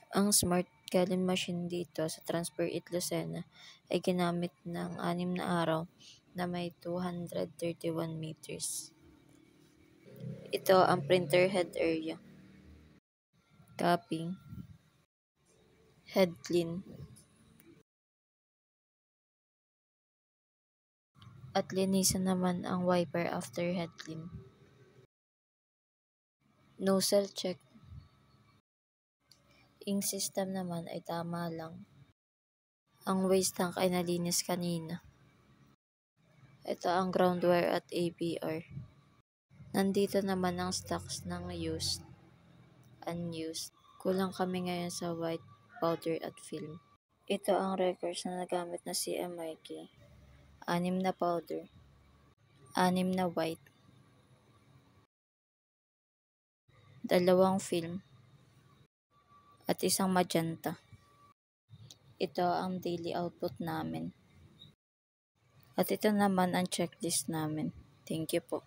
Ang smart gallon machine dito sa Transfer It Lucena ay ginamit ng 6 na araw na may 231 meters. Ito ang printer head area, cupping, head clean, at linisan naman ang wiper after head clean. Nozzle check. Ink system naman ay tama lang. Ang waste tank ay nalinis kanina. Ito ang ground wire at ABR. Nandito naman ang stocks ng used, unused. Kulang kami ngayon sa white powder at film. Ito ang records na nagamit na CMYK. 6 na powder, 6 na white, 2 film, at 1 magenta. Ito ang daily output namin. At ito naman ang checklist namin. Thank you po.